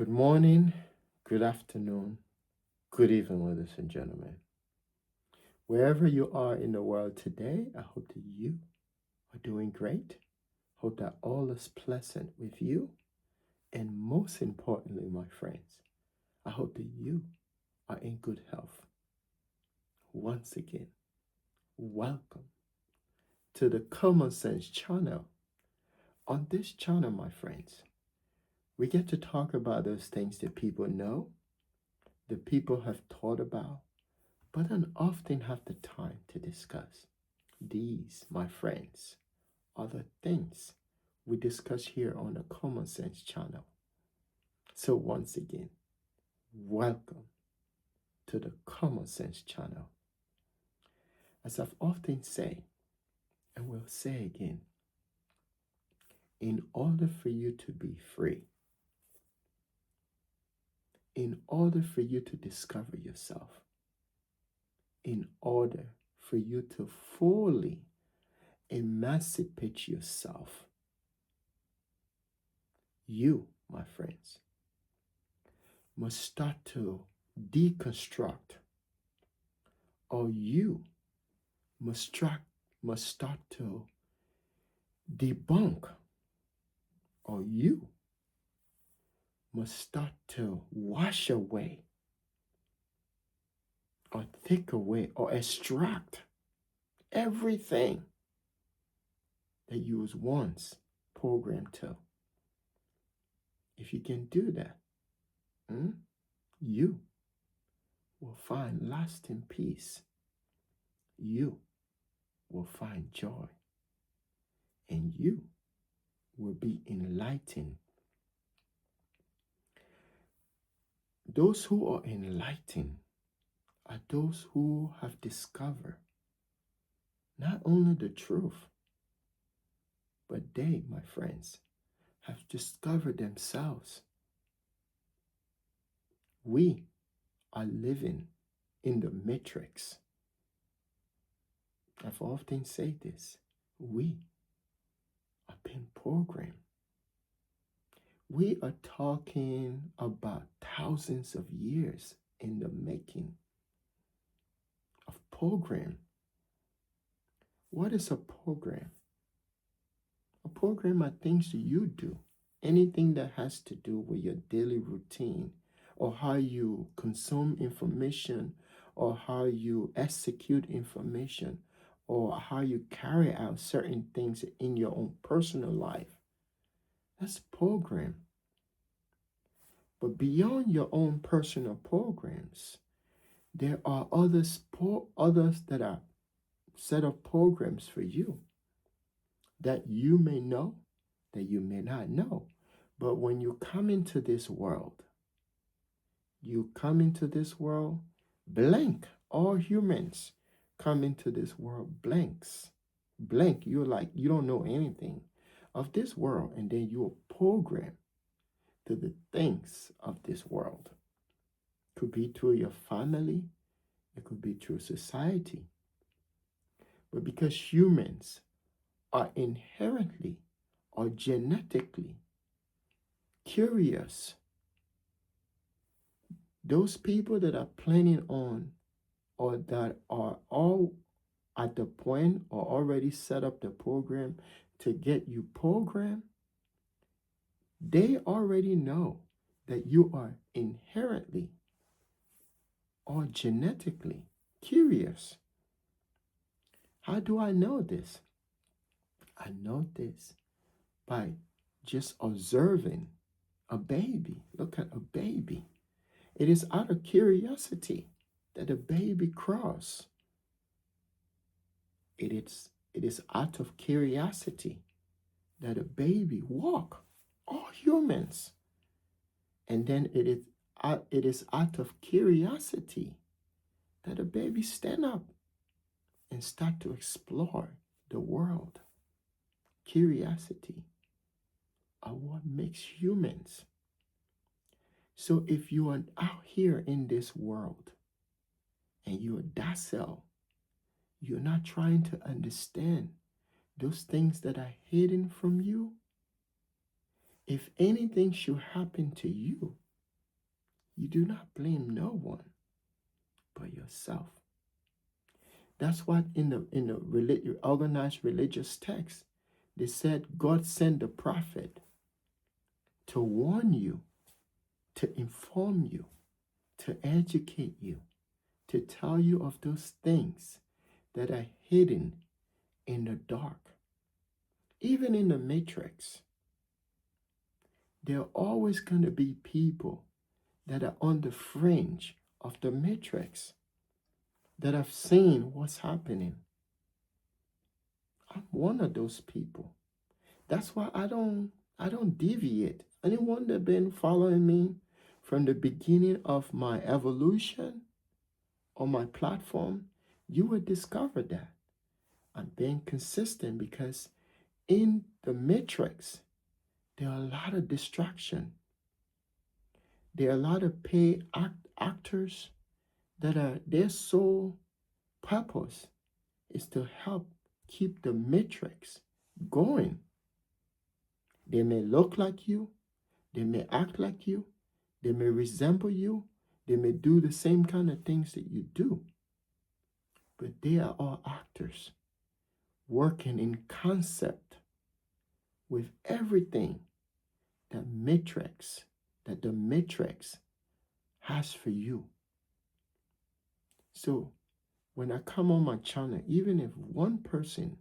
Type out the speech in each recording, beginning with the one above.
Good morning, good afternoon, good evening, ladies and gentlemen. Wherever you are in the world today, I hope that you are doing great. Hope that all is pleasant with you. And most importantly, my friends, I hope that you are in good health. Once again, welcome to the Common Sense channel. On this channel, my friends, we get to talk about those things that people know, that people have thought about, but don't often have the time to discuss. These, my friends, are the things we discuss here on the Common Sense channel. So once again, welcome to the Common Sense channel. As I've often said, and will say again, in order for you to be free, in order for you to discover yourself, in order for you to fully emancipate yourself, you, my friends, must start to deconstruct, or you must start to debunk, or you must start to wash away, or take away, or extract everything that you was once programmed to. If you can do that, you will find lasting peace. You will find joy. And you will be enlightened. Those who are enlightened are those who have discovered not only the truth, but they, my friends, have discovered themselves. We are living in the matrix. I've often said this. We are being programmed. We are talking about thousands of years in the making of program. What is a program? A program are things that you do. Anything that has to do with your daily routine, or how you consume information, or how you execute information, or how you carry out certain things in your own personal life. That's a program. But beyond your own personal programs, there are others that are set of programs for you that you may know, that you may not know. But when you come into this world, blank. All humans come into this world blanks. Blank. You're like, you don't know anything of this world. And then you're programmed to the things of this world. Could be through your family. It could be through society. But because humans are inherently or genetically curious, those people that are planning on, or that are all at the point or already set up the program to get you programmed, they already know that you are inherently or genetically curious. How do I know this? I know this by just observing a baby. Look at a baby. It is out of curiosity that a baby crawls. It is out of curiosity that a baby walk. All humans. And then it is out of curiosity that a baby stand up and start to explore the world. Curiosity are what makes humans. So if you are out here in this world and you're docile, you're not trying to understand those things that are hidden from you, if anything should happen to you, you do not blame no one but yourself. That's what in the organized religious text, they said God sent the prophet to warn you, to inform you, to educate you, to tell you of those things that are hidden in the dark. Even in the matrix, there are always going to be people that are on the fringe of the matrix that have seen what's happening. I'm one of those people. That's why I don't deviate. Anyone that been following me from the beginning of my evolution on my platform, you will discover that I'm being consistent, because in the matrix, there are a lot of distraction. There are a lot of paid actors that are their sole purpose is to help keep the matrix going. They may look like you, they may act like you, they may resemble you, they may do the same kind of things that you do, but they are all actors working in concept with everything that the matrix has for you. So when I come on my channel, even if one person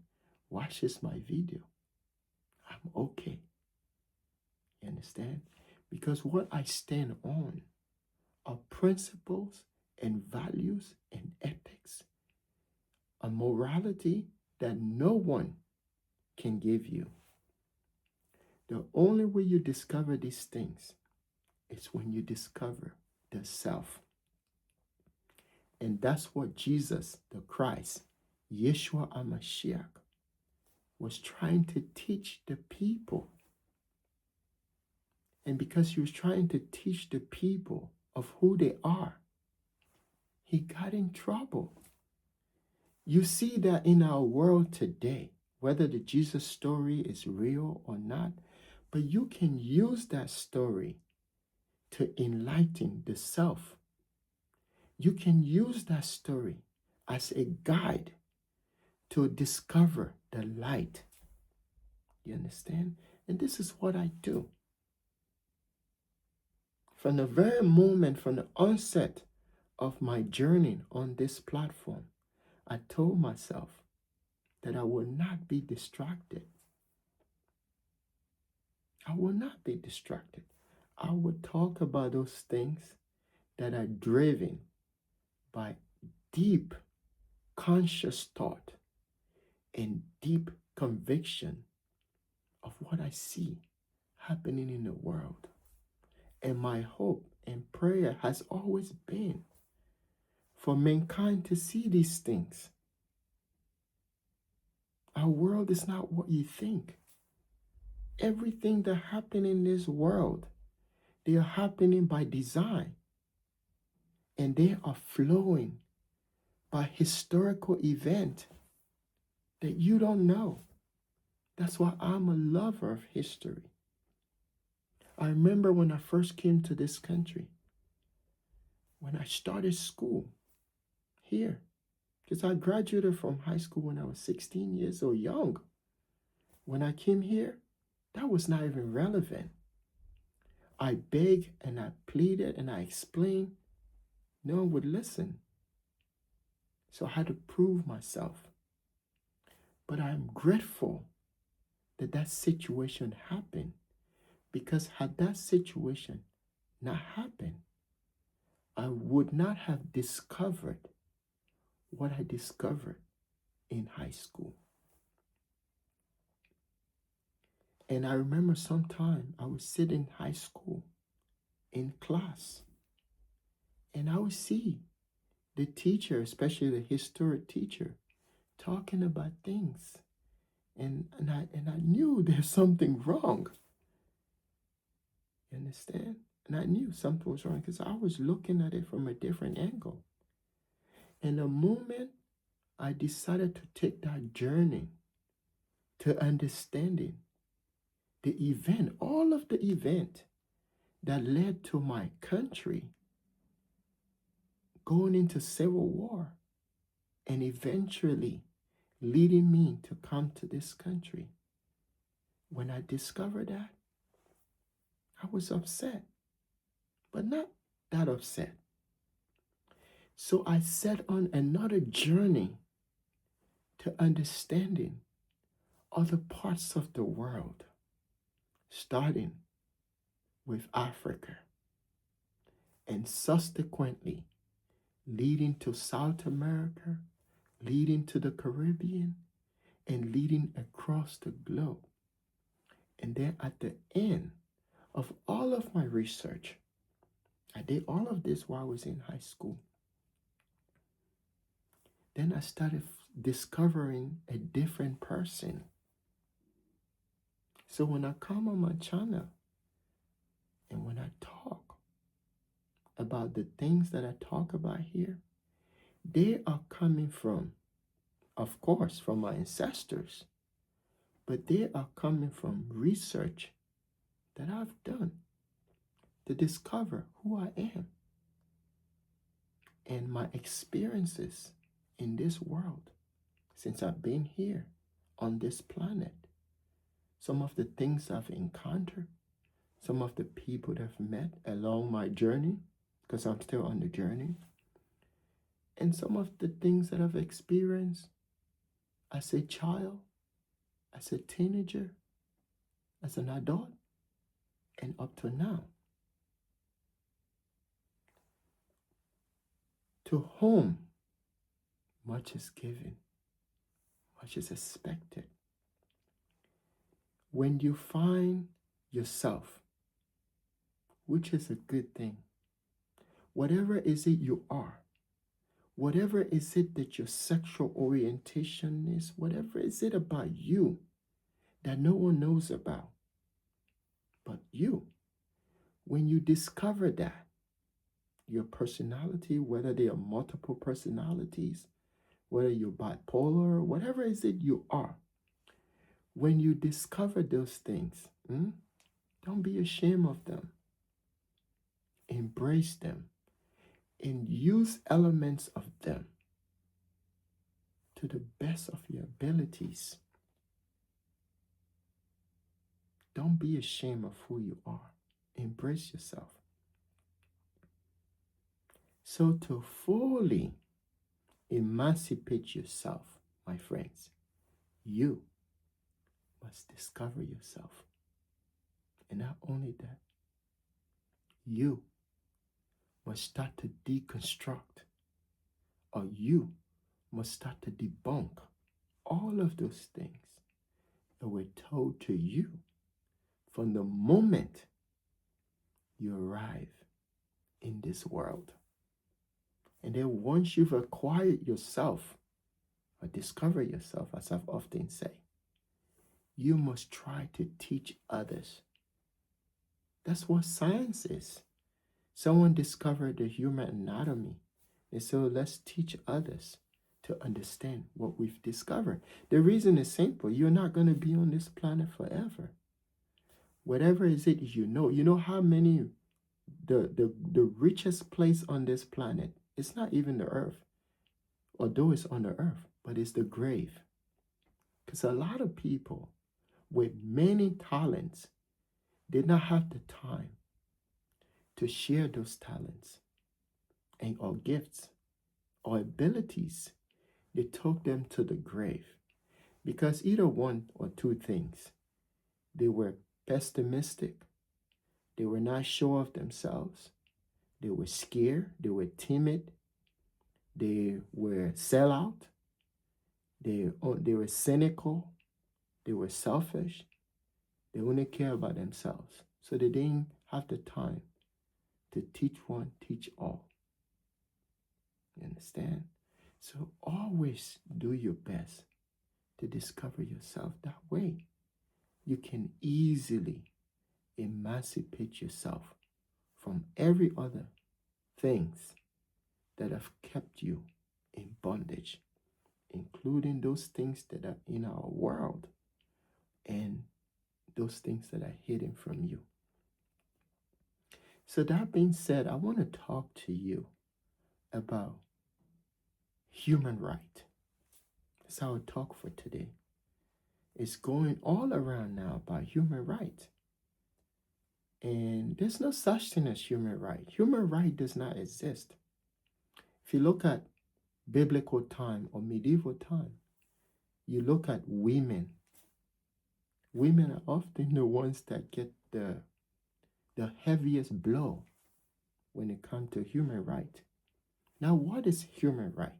watches my video, I'm okay. You understand? Because what I stand on are principles and values and ethics, a morality that no one can give you. The only way you discover these things is when you discover the self. And that's what Jesus, the Christ, Yeshua HaMashiach, was trying to teach the people. And because he was trying to teach the people of who they are, he got in trouble. You see that in our world today, whether the Jesus story is real or not, but you can use that story to enlighten the self. You can use that story as a guide to discover the light. You understand? And this is what I do. From the very moment, from the onset of my journey on this platform, I told myself that I will not be distracted. I will not be distracted. I will talk about those things that are driven by deep conscious thought and deep conviction of what I see happening in the world. And my hope and prayer has always been for mankind to see these things. Our world is not what you think. Everything that happens in this world, they are happening by design. And they are flowing by historical event that you don't know. That's why I'm a lover of history. I remember when I first came to this country, when I started school here, because I graduated from high school when I was 16 years old, young. When I came here, that was not even relevant. I begged and I pleaded and I explained. No one would listen. So I had to prove myself. But I'm grateful that that situation happened, because had that situation not happened, I would not have discovered what I discovered in high school. And I remember sometime I would sit in high school in class, and I would see the teacher, especially the history teacher, talking about things. And I knew there's something wrong. You understand? And I knew something was wrong because I was looking at it from a different angle. And the moment I decided to take that journey to understanding the event, all of the event that led to my country going into civil war, and eventually leading me to come to this country. When I discovered that, I was upset, but not that upset. So I set on another journey to understanding other parts of the world, starting with Africa and subsequently leading to South America, leading to the Caribbean, and leading across the globe. And then at the end of all of my research, I did all of this while I was in high school. Then I started discovering a different person. So when I come on my channel and when I talk about the things that I talk about here, they are coming from, of course, from my ancestors, but they are coming from research that I've done to discover who I am and my experiences in this world since I've been here on this planet. Some of the things I've encountered, some of the people that I've met along my journey, because I'm still on the journey, and some of the things that I've experienced as a child, as a teenager, as an adult, and up to now. To whom much is given, much is expected. When you find yourself, which is a good thing, whatever is it you are, whatever is it that your sexual orientation is, whatever is it about you that no one knows about but you, when you discover that, your personality, whether they are multiple personalities, whether you're bipolar, whatever is it you are, when you discover those things, don't be ashamed of them. Embrace them and use elements of them to the best of your abilities. Don't be ashamed of who you are. Embrace yourself. So to fully emancipate yourself, my friends, you must discover yourself. And not only that, you must start to deconstruct, or you must start to debunk all of those things that were told to you from the moment you arrive in this world. And then once you've acquired yourself or discovered yourself, as I've often said, you must try to teach others. That's what science is. Someone discovered the human anatomy, and so let's teach others to understand what we've discovered. The reason is simple. You're not going to be on this planet forever. Whatever is it you know how many, the richest place on this planet, it's not even the earth, although it's on the earth, but it's the grave. Because a lot of people with many talents did not have the time to share those talents and or gifts or abilities. They took them to the grave because either one or two things. They were pessimistic. They were not sure of themselves. They were scared. They were timid. They were sellout. They were cynical. They were selfish. They only care about themselves. So they didn't have the time to teach one, teach all. You understand? So always do your best to discover yourself. That way, you can easily emancipate yourself from every other things that have kept you in bondage, including those things that are in our world and those things that are hidden from you. So that being said, I want to talk to you about human right. That's our talk for today. It's going all around now about human rights. And there's no such thing as human right. Human right does not exist. If you look at biblical time or medieval time, you look at women. Women are often the ones that get the heaviest blow when it comes to human right. Now, what is human right?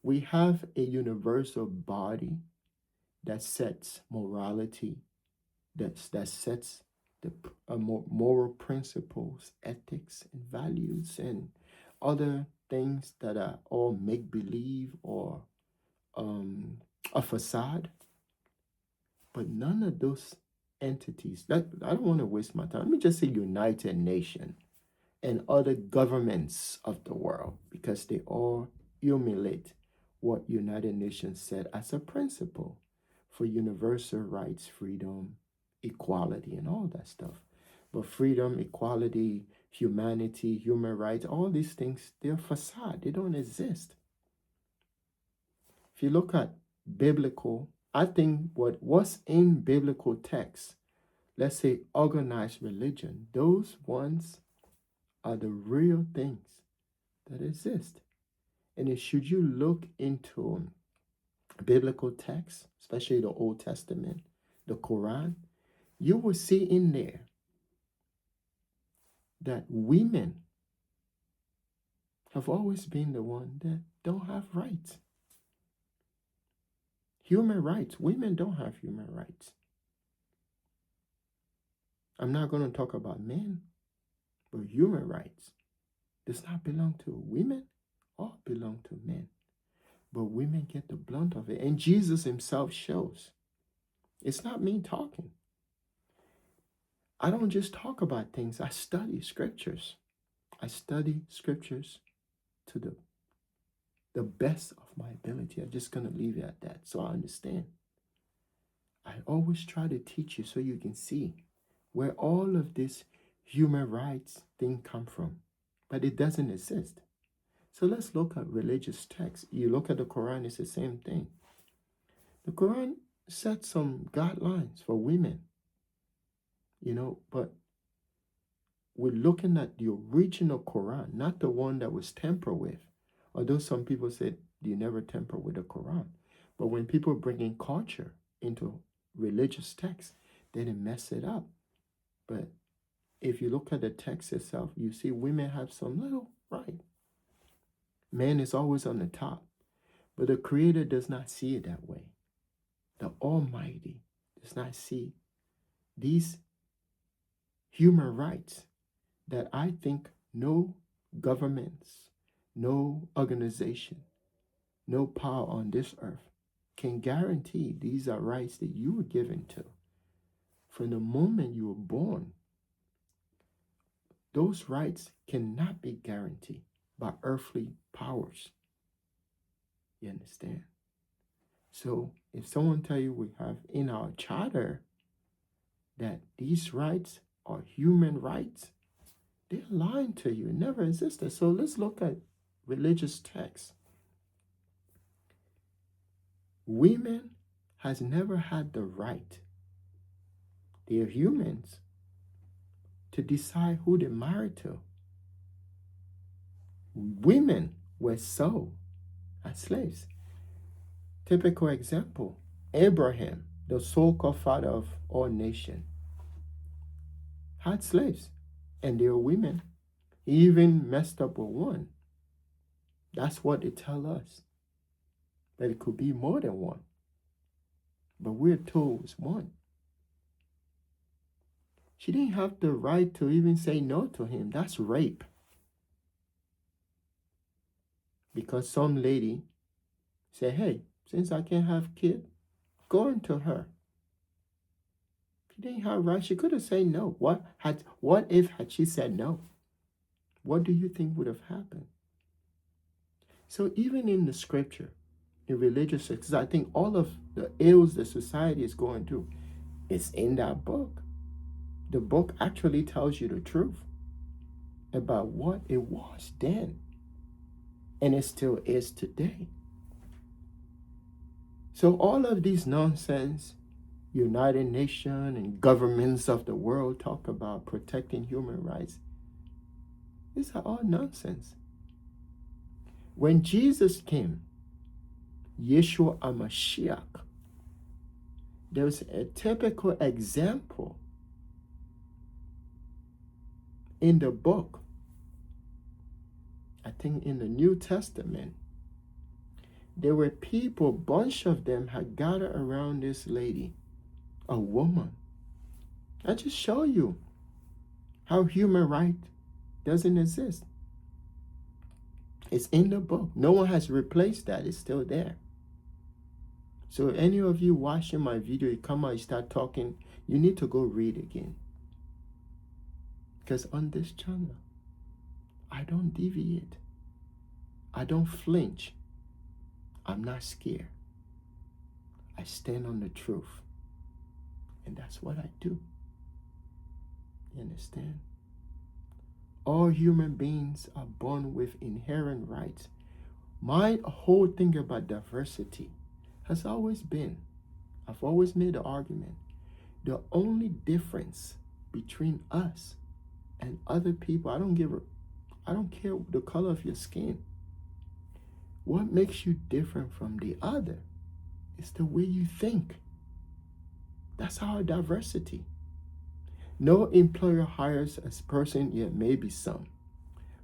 We have a universal body that sets morality, that sets the moral principles, ethics, and values, and other things that are all make believe or um, a facade. But none of those entities, that I don't want to waste my time. Let me just say United Nations and other governments of the world, because they all emulate what United Nations said as a principle for universal rights, freedom, equality, and all that stuff. But freedom, equality, humanity, human rights, all these things, they're facade. They don't exist. If you look at biblical, I think what's in biblical text, let's say organized religion, those ones are the real things that exist. And should you look into biblical texts, especially the Old Testament, the Quran, you will see in there that women have always been the one that don't have rights. Human rights. Women don't have human rights. I'm not going to talk about men, but human rights does not belong to women or belong to men. But women get the blunt of it. And Jesus himself shows. It's not me talking. I don't just talk about things. I study scriptures. I study scriptures to the best of my ability. I'm just going to leave it at that so I understand. I always try to teach you so you can see where all of this human rights thing come from. But it doesn't exist. So let's look at religious texts. You look at the Quran, it's the same thing. The Quran sets some guidelines for women, but we're looking at the original Quran, not the one that was tampered with. Although some people said you never tamper with the Quran. But when people bring in culture into religious texts, then it mess it up. But if you look at the text itself, you see women have some little right. Man is always on the top. But the Creator does not see it that way. The Almighty does not see these human rights that I think no governments, no organization, no power on this earth can guarantee. These are rights that you were given to. From the moment you were born, those rights cannot be guaranteed by earthly powers. You understand? So if someone tell you we have in our charter that these rights are human rights, they're lying to you. It never existed. So let's look at religious texts. Women has never had the right, they are humans, to decide who they marry to. Women were sold as slaves. Typical example, Abraham, the so-called father of all nations, had slaves, and they were women. He even messed up with one. That's what they tell us, that it could be more than one. But we're told it's one. She didn't have the right to even say no to him. That's rape. Because some lady said, hey, since I can't have kid, go into her. She didn't have right. She could have said no. What if had she said no? What do you think would have happened? So even in the scripture, in religious texts, I think all of the ills the society is going through is in that book. The book actually tells you the truth about what it was then. And it still is today. So all of these nonsense, United Nations and governments of the world talk about protecting human rights. These are all nonsense. When Jesus came, Yeshua HaMashiach, there was a typical example in the book, I think in the New Testament. There were people, a bunch of them had gathered around this lady, a woman. I just show you how human right doesn't exist. It's in the book. No one has replaced that. It's still there. So any of you watching my video, you come out, you start talking, you need to go read again. Because on this channel, I don't deviate. I don't flinch. I'm not scared. I stand on the truth. And that's what I do. You understand? All human beings are born with inherent rights. My whole thing about diversity has always been, I've always made the argument, the only difference between us and other people, I don't care the color of your skin. What makes you different from the other is the way you think. That's our diversity. No employer hires a person, yet maybe some,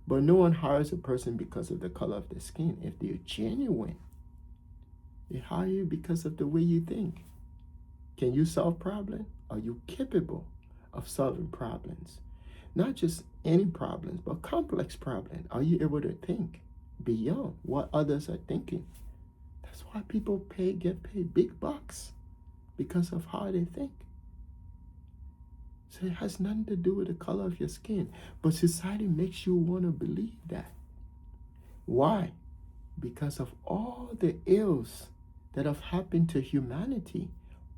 but no one hires a person because of the color of their skin. If they're genuine, they hire you because of the way you think. Can you solve problems? Are you capable of solving problems? Not just any problems, but complex problems. Are you able to think beyond what others are thinking? That's why people get paid big bucks, because of how they think. So it has nothing to do with the color of your skin. But society makes you want to believe that. Why? Because of all the ills that have happened to humanity.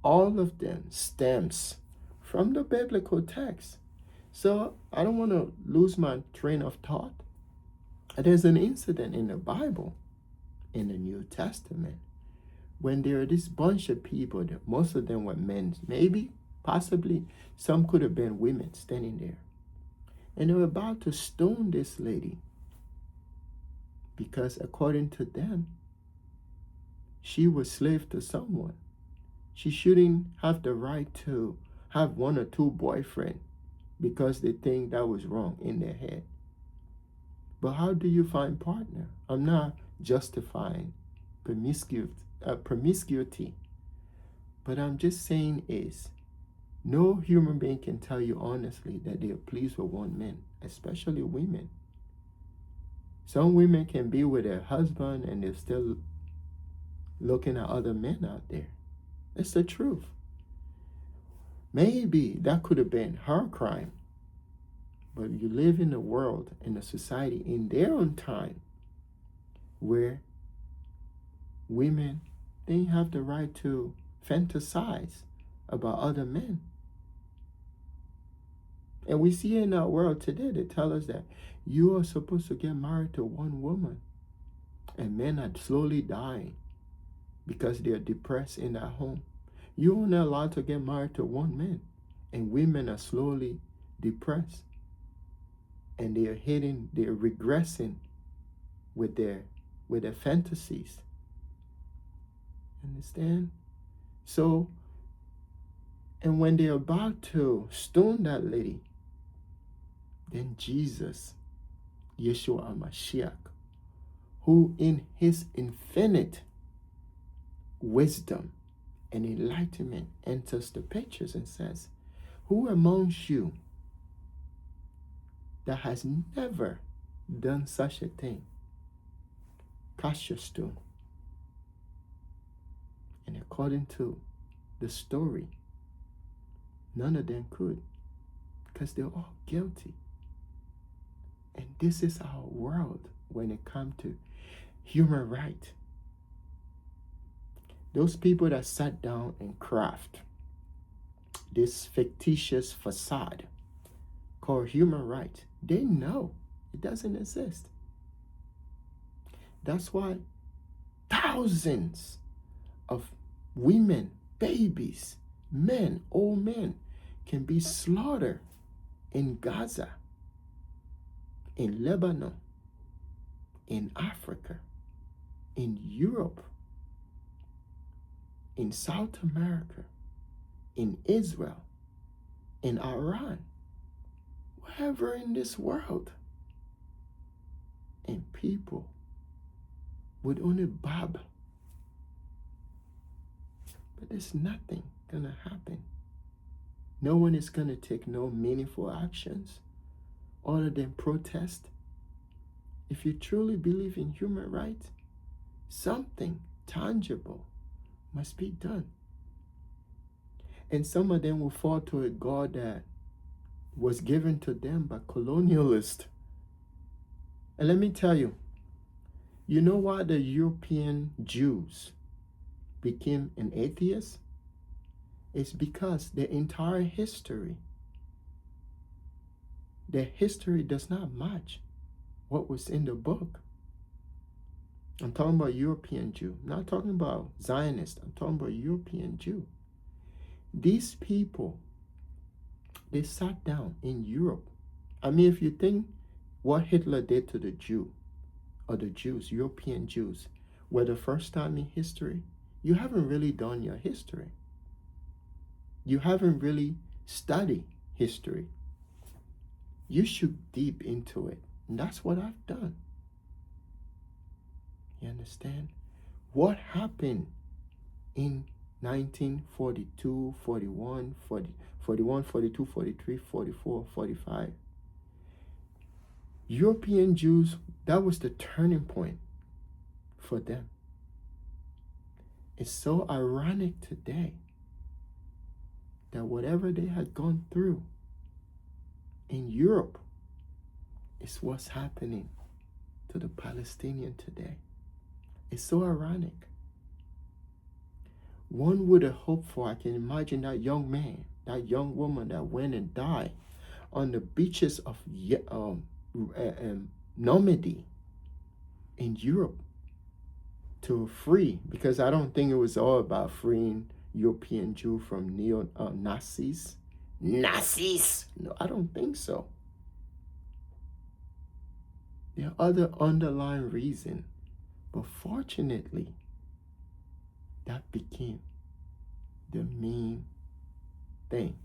All of them stems from the biblical text. So I don't want to lose my train of thought. There's an incident in the Bible, in the New Testament, when there are this bunch of people, that most of them were men, maybe, possibly, some could have been women standing there. And they were about to stone this lady because according to them, she was slave to someone. She shouldn't have the right to have one or two boyfriends because they think that was wrong in their head. But how do you find partner? I'm not justifying promiscuity. But I'm just saying is, no human being can tell you honestly that they are pleased with one man, especially women. Some women can be with their husband and they're still looking at other men out there. It's the truth. Maybe that could have been her crime. But you live in a world, in a society, in their own time, where women, they have the right to fantasize about other men. And we see in our world today, they tell us that you are supposed to get married to one woman. And men are slowly dying because they're depressed in their home. You're only allowed to get married to one man. And women are slowly depressed. And they're regressing with their fantasies. Understand? So, and when they're about to stone that lady, then Jesus, Yeshua HaMashiach, who in his infinite wisdom and enlightenment enters the pictures and says, who amongst you that has never done such a thing? Cast your stone. And according to the story, none of them could, because they're all guilty. And this is our world when it comes to human rights. Those people that sat down and craft this fictitious facade called human rights, they know it doesn't exist. That's why thousands of women, babies, men, old men can be slaughtered in Gaza, in Lebanon, in Africa, in Europe, in South America, in Israel, in Iran, wherever in this world. And people would only babble. But there's nothing gonna happen. No one is gonna take no meaningful actions other than protest. If you truly believe in human rights, something tangible must be done. And some of them will fall to a God that was given to them by colonialists. And let me tell you, you know why the European Jews became an atheist? It's because their entire history, their history does not match what was in the book. I'm talking about European Jew. I'm not talking about Zionist. I'm talking about European Jew. These people, they sat down in Europe. I mean, if you think what Hitler did to the Jew, or the Jews, European Jews, were the first time in history, you haven't really done your history. You haven't really studied history. You should deep into it. And that's what I've done. You understand? What happened in 1942, 41, 42, 43, 44, 45? European Jews, that was the turning point for them. It's so ironic today that whatever they had gone through in Europe is what's happening to the Palestinian today. It's so ironic. One would have hoped for, I can imagine that young man, that young woman that went and died on the beaches of Normandy in Europe to free, because I don't think it was all about freeing European Jew from Nazis. Nazis! No, I don't think so. There are other underlying reasons, but fortunately, that became the main thing,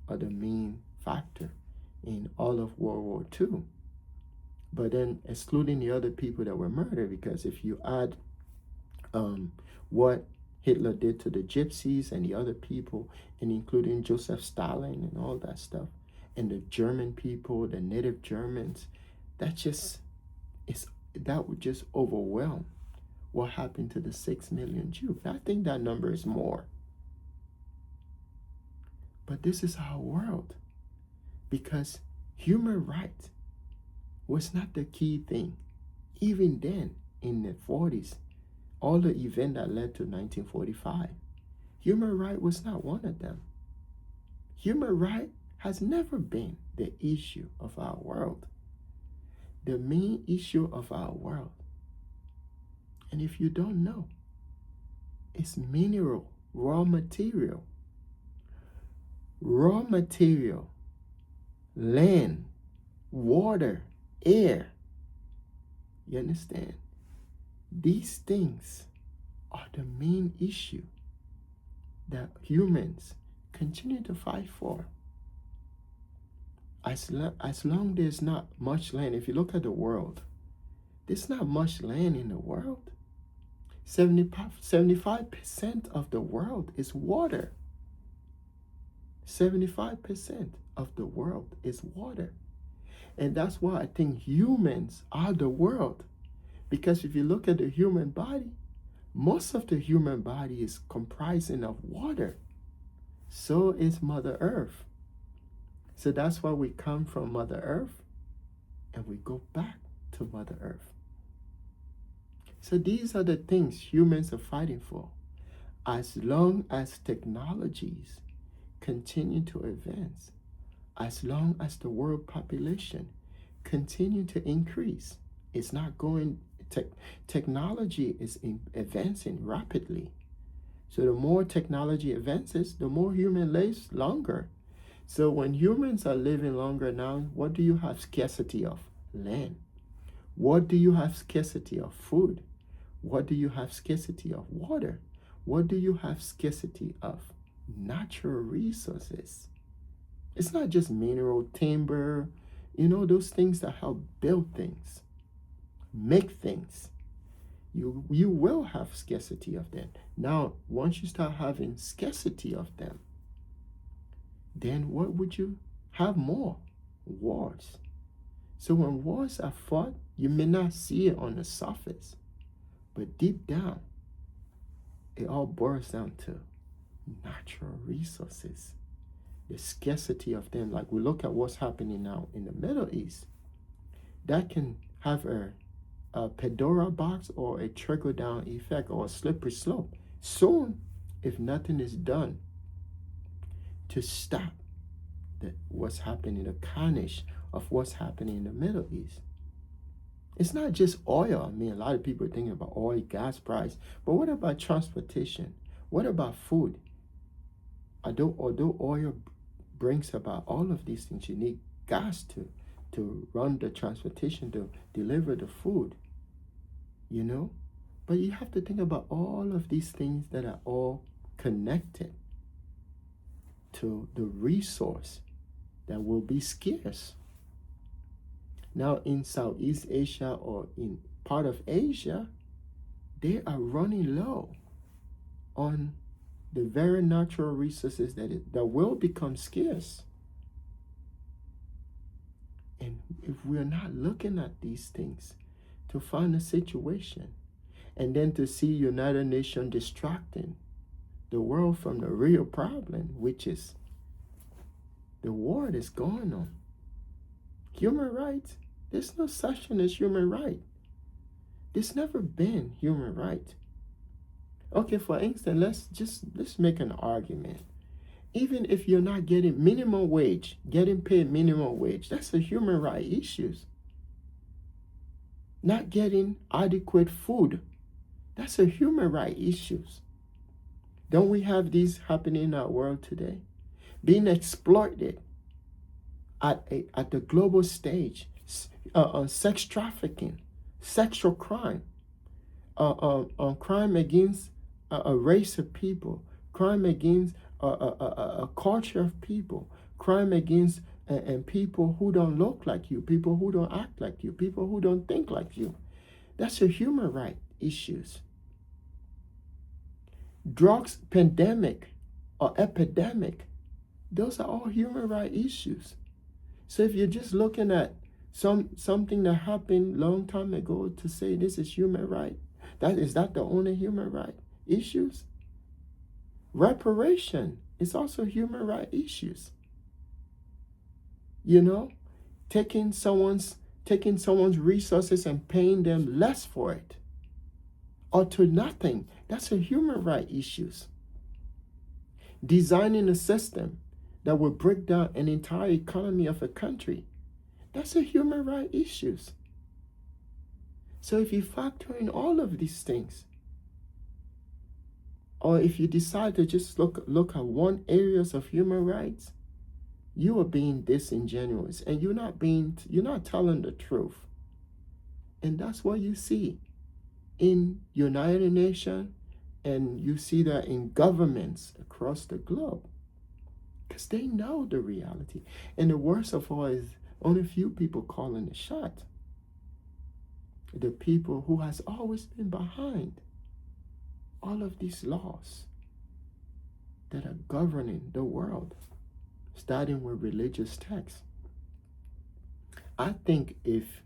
or the main factor in all of World War II. But then excluding the other people that were murdered, because if you add what Hitler did to the gypsies and the other people, and including Joseph Stalin and all that stuff, and the German people, the native Germans, that would just overwhelm what happened to the 6 million Jews. I think that number is more. But this is our world, because human rights was not the key thing. Even then, in the 40s, all the events that led to 1945, human right was not one of them. Human right has never been the issue of our world. The main issue of our world, and if you don't know, it's mineral, raw material, land, water, air. You understand? These things are the main issue that humans continue to fight for. As long there's not much land, if you look at the world, there's not much land in the world. 75% of the world is water. 75% of the world is water. And that's why I think humans are the world. Because if you look at the human body, most of the human body is comprising of water. So is Mother Earth. So that's why we come from Mother Earth and we go back to Mother Earth. So these are the things humans are fighting for. As long as technologies continue to advance, as long as the world population continue to increase, it's not going Technology is advancing rapidly. So the more technology advances, the more human lives longer. So when humans are living longer now, what do you have scarcity of? Land. What do you have scarcity of? Food. What do you have scarcity of? Water. What do you have scarcity of? Natural resources. It's not just mineral, timber, those things that help build things, make things. You will have scarcity of them. Now, once you start having scarcity of them, then what would you have more? Wars. So when wars are fought, you may not see it on the surface, but deep down, it all boils down to natural resources. The scarcity of them. Like we look at what's happening now in the Middle East, that can have a Pandora box or a trickle-down effect or a slippery slope. Soon, if nothing is done to stop what's happening, the carnage of what's happening in the Middle East. It's not just oil. I mean, a lot of people are thinking about oil, gas price. But what about transportation? What about food? Although oil brings about all of these things, you need gas to run the transportation, to deliver the food, But you have to think about all of these things that are all connected to the resource that will be scarce. Now in Southeast Asia or in part of Asia, they are running low on the very natural resources that will become scarce. And if we're not looking at these things to find a situation, and then to see United Nations distracting the world from the real problem, which is the war that's going on. Human rights, there's no such thing as human right. There's never been human right. Okay, for instance, let's make an argument. Even if you're not getting minimum wage, getting paid minimum wage, that's a human right issue. Not getting adequate food, that's a human right issue. Don't we have these happening in our world today? Being exploited at the global stage, sex trafficking, sexual crime, crime against a race of people, crime against a culture of people, crime against and people who don't look like you, people who don't act like you, people who don't think like you. That's a human right issues. Drugs pandemic or epidemic, those are all human right issues. So if you're just looking at something that happened long time ago to say this is human right, is that the only human right issues? Reparation is also human right issues. Taking someone's resources and paying them less for it, or to nothing, that's a human right issues. Designing a system that will break down an entire economy of a country, that's a human right issues. So if you factor in all of these things, or if you decide to just look at one areas of human rights, you are being disingenuous and you're not telling the truth. And that's what you see in United Nations, and you see that in governments across the globe, because they know the reality. And the worst of all is only a few people calling the shot. The people who has always been behind all of these laws that are governing the world, starting with religious texts. I think if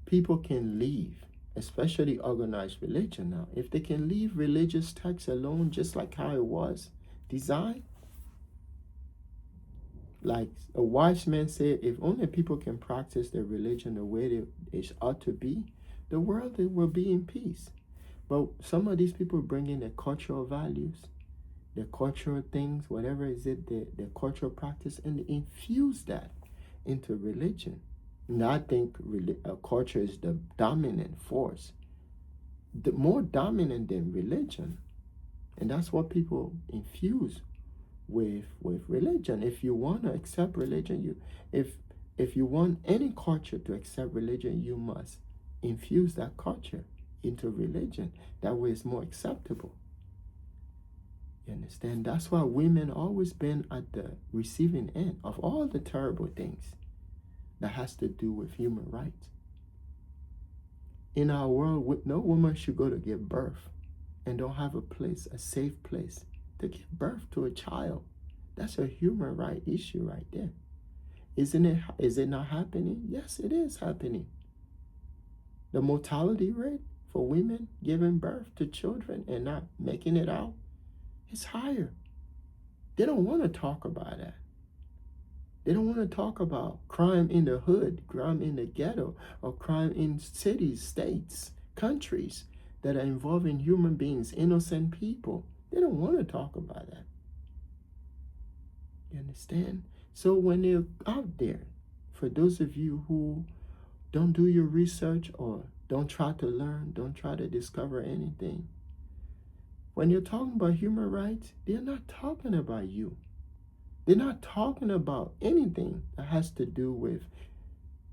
people can leave, especially organized religion now, if they can leave religious texts alone just like how it was designed, like a wise man said, if only people can practice their religion the way it ought to be, the world will be in peace. But some of these people bring in their cultural values, their cultural things, whatever is it, their cultural practice, and they infuse that into religion. And I think culture is the dominant force more dominant than religion. And that's what people infuse with religion. If you want to accept religion, if you want any culture to accept religion, you must infuse that culture into religion. That way it's more acceptable. You understand? That's why women always been at the receiving end of all the terrible things that has to do with human rights. In our world, no woman should go to give birth and don't have a place, a safe place to give birth to a child. That's a human right issue right there. Is it not happening? Yes, it is happening. The mortality rate for women giving birth to children and not making it out is higher. They don't want to talk about that. They don't want to talk about crime in the hood, crime in the ghetto, or crime in cities, states, countries that are involving human beings, innocent people. They don't want to talk about that. You understand? So when they're out there, for those of you who don't do your research or don't try to learn, don't try to discover anything, when you're talking about human rights, they're not talking about you. They're not talking about anything that has to do with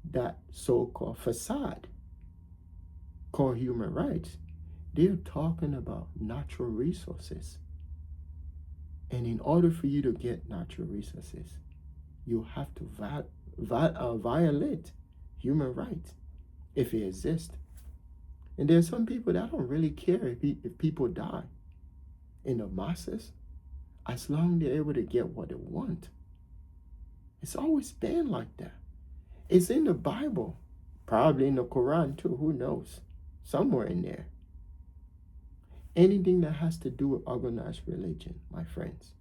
that so-called facade called human rights. They're talking about natural resources. And in order for you to get natural resources, you have to violate human rights if it exists. And there's some people that don't really care if people die in the masses, as long as they're able to get what they want. It's always been like that. It's in the Bible, probably in the Quran too, who knows? Somewhere in there. Anything that has to do with organized religion, my friends,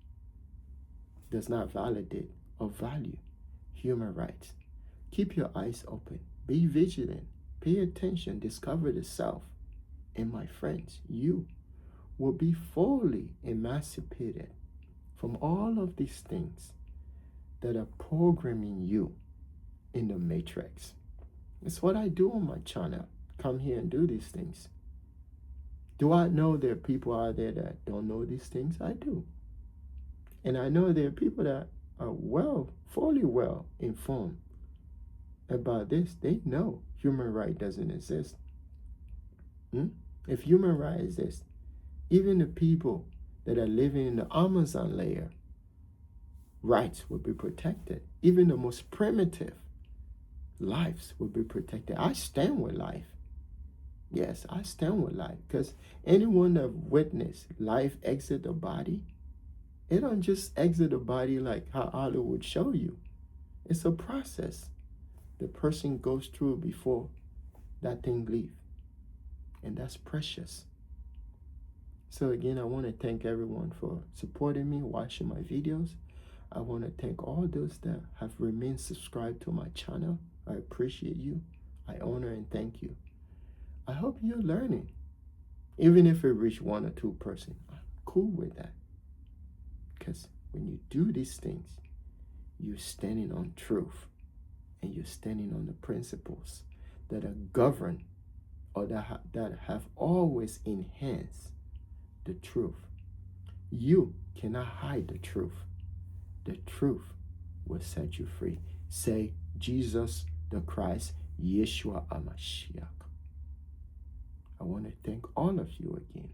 does not validate or value human rights. Keep your eyes open. Be vigilant. Pay attention. Discover the self. And my friends, you will be fully emancipated from all of these things that are programming you in the matrix. It's what I do on my channel. Come here and do these things. Do I know there are people out there that don't know these things? I do. And I know there are people that are fully well informed about this. They know human right doesn't exist. If human right exists, even the people that are living in the Amazon layer, rights will be protected. Even the most primitive lives will be protected. I stand with life. Yes, I stand with life, because anyone that witnessed life exit the body, it don't just exit the body like how Hollywood show you. It's a process the person goes through before that thing leave. And that's precious. So again, I want to thank everyone for supporting me, watching my videos. I want to thank all those that have remained subscribed to my channel. I appreciate you. I honor and thank you. I hope you're learning. Even if it reach 1 or 2 person, I'm cool with that. Because when you do these things, you're standing on truth. And you're standing on the principles that are governed or that have always enhanced the truth. You cannot hide the truth. The truth will set you free. Say, Jesus the Christ, Yeshua HaMashiach. I want to thank all of you again.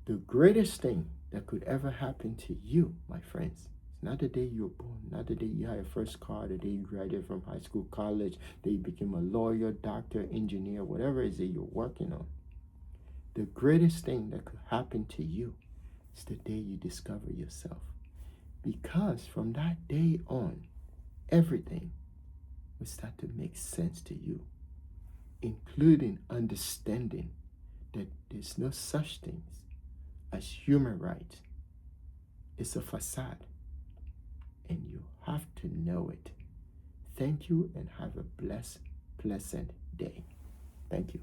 The greatest thing that could ever happen to you, my friends, it's not the day you were born, not the day you had your first car, the day you graduated from high school, college, the day you became a lawyer, doctor, engineer, whatever it is that you're working on. The greatest thing that could happen to you is the day you discover yourself. Because from that day on, everything will start to make sense to you, including understanding that there's no such thing as human rights. It's a facade, and you have to know it. Thank you, and have a blessed, pleasant day. Thank you.